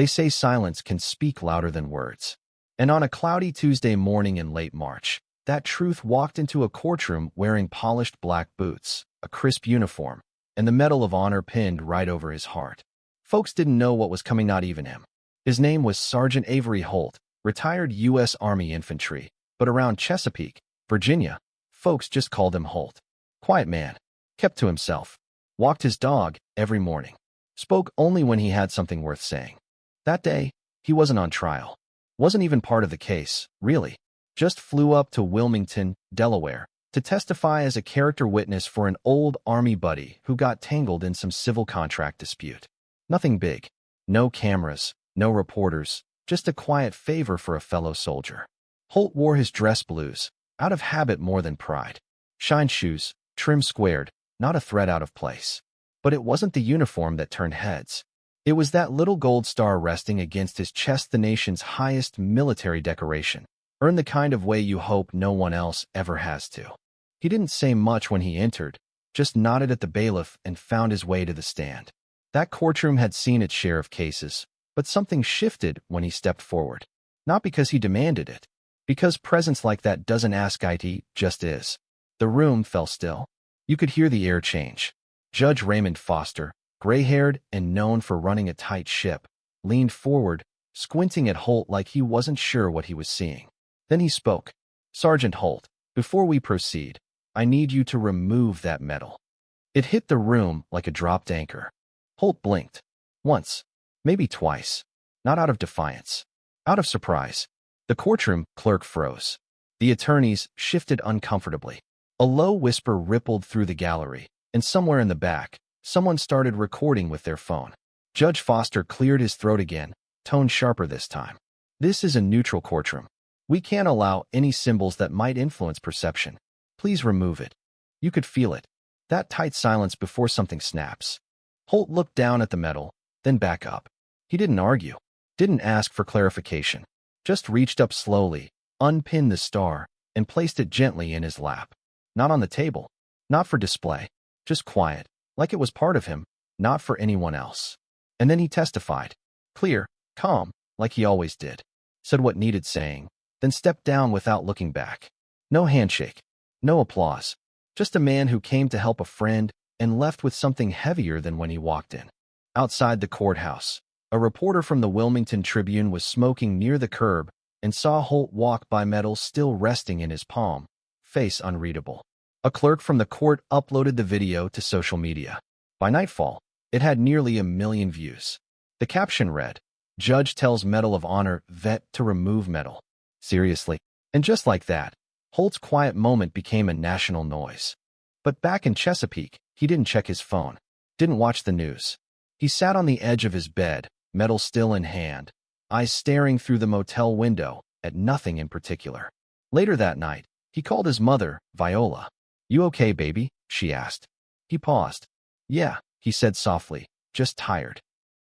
They say silence can speak louder than words. And on a cloudy Tuesday morning in late March, that truth walked into a courtroom wearing polished black boots, a crisp uniform, and the Medal of Honor pinned right over his heart. Folks didn't know what was coming, not even him. His name was Sergeant Avery Holt, retired U.S. Army infantry, but around Chesapeake, Virginia, folks just called him Holt. Quiet man, kept to himself, walked his dog every morning, spoke only when he had something worth saying. That day, he wasn't on trial. Wasn't even part of the case, really. Just flew up to Wilmington, Delaware, to testify as a character witness for an old Army buddy who got tangled in some civil contract dispute. Nothing big. No cameras, no reporters, just a quiet favor for a fellow soldier. Holt wore his dress blues, out of habit more than pride. Shine shoes, trim squared, not a thread out of place. But it wasn't the uniform that turned heads. It was that little gold star resting against his chest, the nation's highest military decoration, earned the kind of way you hope no one else ever has to. He didn't say much when he entered, just nodded at the bailiff and found his way to the stand. That courtroom had seen its share of cases, but something shifted when he stepped forward. Not because he demanded it, because presence like that doesn't ask it, just is. The room fell still. You could hear the air change. Judge Raymond Foster, gray-haired and known for running a tight ship, leaned forward, squinting at Holt like he wasn't sure what he was seeing. Then he spoke. "Sergeant Holt, before we proceed, I need you to remove that medal." It hit the room like a dropped anchor. Holt blinked. Once, maybe twice. Not out of defiance. Out of surprise. The courtroom clerk froze. The attorneys shifted uncomfortably. A low whisper rippled through the gallery, and somewhere in the back, someone started recording with their phone. Judge Foster cleared his throat again, tone sharper this time. "This is a neutral courtroom. We can't allow any symbols that might influence perception. Please remove it." You could feel it. That tight silence before something snaps. Holt looked down at the medal, then back up. He didn't argue. Didn't ask for clarification. Just reached up slowly, unpinned the star, and placed it gently in his lap. Not on the table. Not for display. Just quiet. Like it was part of him, not for anyone else. And then he testified. Clear, calm, like he always did. Said what needed saying, then stepped down without looking back. No handshake. No applause. Just a man who came to help a friend and left with something heavier than when he walked in. Outside the courthouse, a reporter from the Wilmington Tribune was smoking near the curb and saw Holt walk by, medal still resting in his palm, face unreadable. A clerk from the court uploaded the video to social media. By nightfall, it had nearly 1 million views. The caption read, "Judge tells Medal of Honor vet to remove medal." Seriously. And just like that, Holt's quiet moment became a national noise. But back in Chesapeake, he didn't check his phone, didn't watch the news. He sat on the edge of his bed, medal still in hand, eyes staring through the motel window at nothing in particular. Later that night, he called his mother, Viola. "You okay, baby?" she asked. He paused. "Yeah," he said softly, "just tired."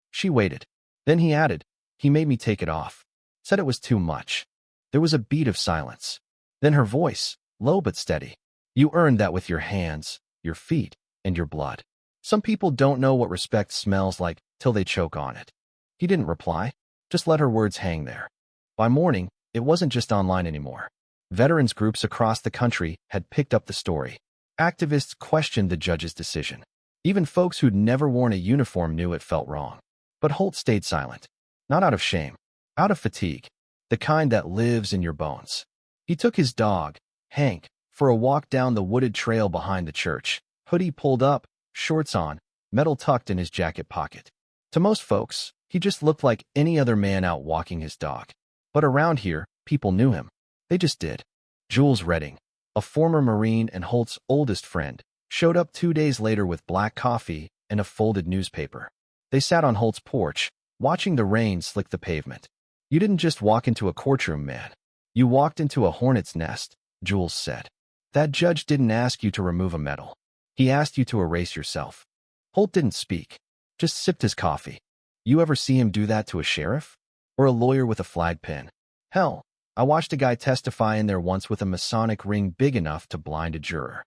She waited. Then he added, "He made me take it off. Said it was too much." There was a beat of silence. Then her voice, low but steady. "You earned that with your hands, your feet, and your blood. Some people don't know what respect smells like till they choke on it." He didn't reply, just let her words hang there. By morning, it wasn't just online anymore. Veterans groups across the country had picked up the story. Activists questioned the judge's decision. Even folks who'd never worn a uniform knew it felt wrong. But Holt stayed silent. Not out of shame. Out of fatigue. The kind that lives in your bones. He took his dog, Hank, for a walk down the wooded trail behind the church, hoodie pulled up, shorts on, medal tucked in his jacket pocket. To most folks, he just looked like any other man out walking his dog. But around here, people knew him. They just did. Jules Redding, a former Marine and Holt's oldest friend, showed up 2 days later with black coffee and a folded newspaper. They sat on Holt's porch, watching the rain slick the pavement. "You didn't just walk into a courtroom, man. You walked into a hornet's nest," Jules said. "That judge didn't ask you to remove a medal. He asked you to erase yourself." Holt didn't speak, just sipped his coffee. You ever see him do that to a sheriff? Or a lawyer with a flag pin? Hell, I watched a guy testify in there once with a Masonic ring big enough to blind a juror.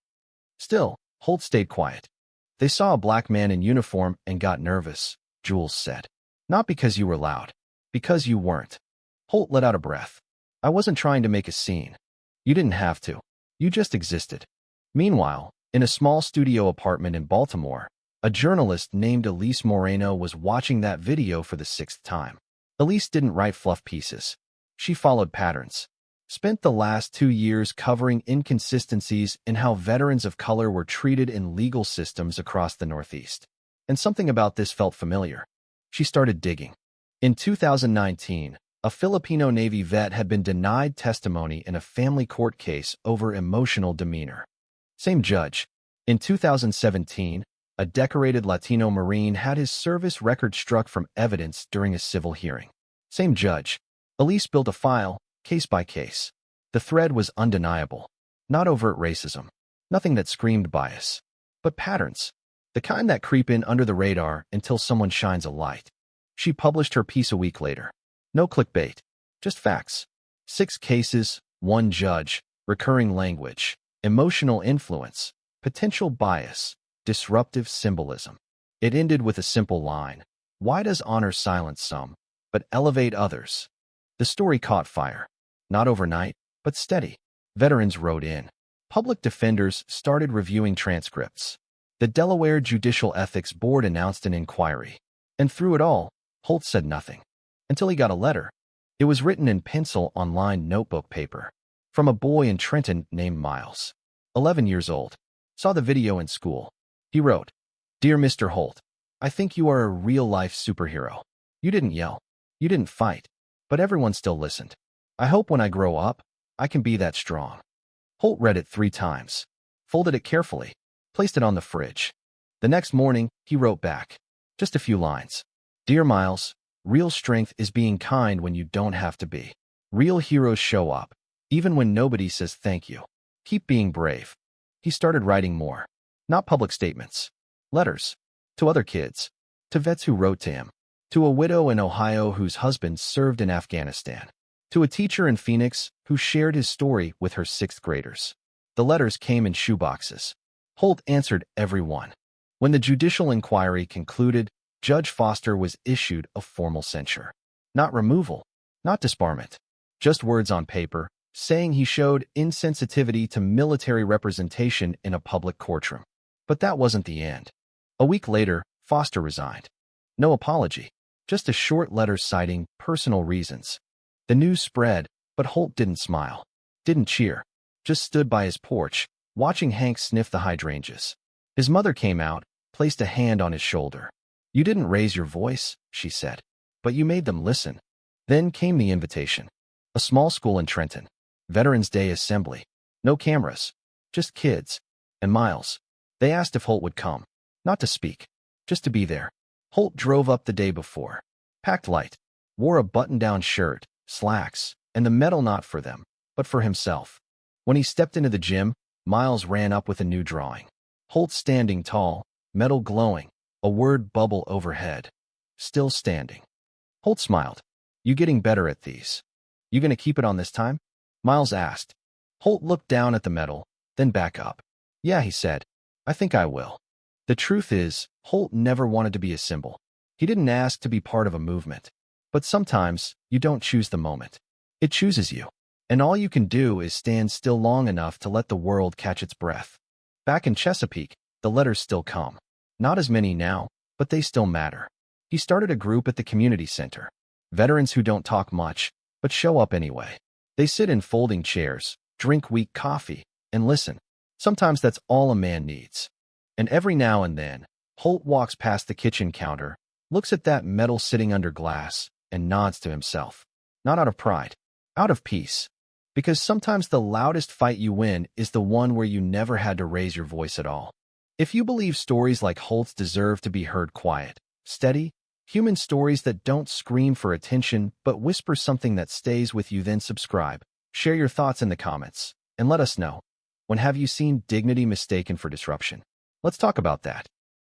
Still, Holt stayed quiet. "They saw a black man in uniform and got nervous," Jules said. "Not because you were loud. Because you weren't. Holt let out a breath. I wasn't trying to make a scene. You didn't have to. You just existed. Meanwhile, in a small studio apartment in Baltimore, a journalist named Elise Moreno was watching that video for the 6th time. Elise didn't write fluff pieces. She followed patterns. Spent the last 2 years covering inconsistencies in how veterans of color were treated in legal systems across the Northeast. And something about this felt familiar. She started digging. In 2019, a Filipino Navy vet had been denied testimony in a family court case over emotional demeanor. Same judge. In 2017, a decorated Latino Marine had his service record struck from evidence during a civil hearing. Same judge. Elise built a file, case by case. The thread was undeniable. Not overt racism. Nothing that screamed bias. But patterns. The kind that creep in under the radar until someone shines a light. She published her piece a week later. No clickbait. Just facts. 6 cases, 1 judge, recurring language, emotional influence, potential bias, disruptive symbolism. It ended with a simple line. Why does honor silence some, but elevate others? The story caught fire. Not overnight, but steady. Veterans wrote in. Public defenders started reviewing transcripts. The Delaware Judicial Ethics Board announced an inquiry. And through it all, Holt said nothing. Until he got a letter. It was written in pencil on lined notebook paper. From a boy in Trenton named Miles. 11 years old. Saw the video in school. He wrote, Dear Mr. Holt, I think you are a real-life superhero. You didn't yell. You didn't fight. But everyone still listened. I hope when I grow up, I can be that strong. Holt read it 3 times. Folded it carefully. Placed it on the fridge. The next morning, he wrote back. Just a few lines. Dear Miles, real strength is being kind when you don't have to be. Real heroes show up, even when nobody says thank you. Keep being brave. He started writing more. Not public statements. Letters. To other kids. To vets who wrote to him. To a widow in Ohio whose husband served in Afghanistan. To a teacher in Phoenix who shared his story with her 6th graders. The letters came in shoeboxes. Holt answered every one. When the judicial inquiry concluded, Judge Foster was issued a formal censure. Not removal, not disbarment. Just words on paper, saying he showed insensitivity to military representation in a public courtroom. But that wasn't the end. A week later, Foster resigned. No apology, just a short letter citing personal reasons. The news spread, but Holt didn't smile. Didn't cheer. Just stood by his porch, watching Hank sniff the hydrangeas. His mother came out, placed a hand on his shoulder. You didn't raise your voice, she said, but you made them listen. Then came the invitation. A small school in Trenton. Veterans Day assembly. No cameras. Just kids. And Miles. They asked if Holt would come. Not to speak. Just to be there. Holt drove up the day before. Packed light. Wore a button-down shirt, slacks, and the medal not for them, but for himself. When he stepped into the gym, Miles ran up with a new drawing. Holt standing tall, medal glowing, a word bubble overhead. Still standing. Holt smiled. You getting better at these? You gonna keep it on this time? Miles asked. Holt looked down at the medal, then back up. Yeah, he said. I think I will. The truth is, Holt never wanted to be a symbol. He didn't ask to be part of a movement. But sometimes, you don't choose the moment. It chooses you. And all you can do is stand still long enough to let the world catch its breath. Back in Chesapeake, the letters still come. Not as many now, but they still matter. He started a group at the community center. Veterans who don't talk much, but show up anyway. They sit in folding chairs, drink weak coffee, and listen. Sometimes that's all a man needs. And every now and then, Holt walks past the kitchen counter, looks at that medal sitting under glass, and nods to himself. Not out of pride, out of peace. Because sometimes the loudest fight you win is the one where you never had to raise your voice at all. If you believe stories like Holt's deserve to be heard quiet, steady, human stories that don't scream for attention but whisper something that stays with you, then subscribe. Share your thoughts in the comments, and let us know. When have you seen dignity mistaken for disruption? Let's talk about that.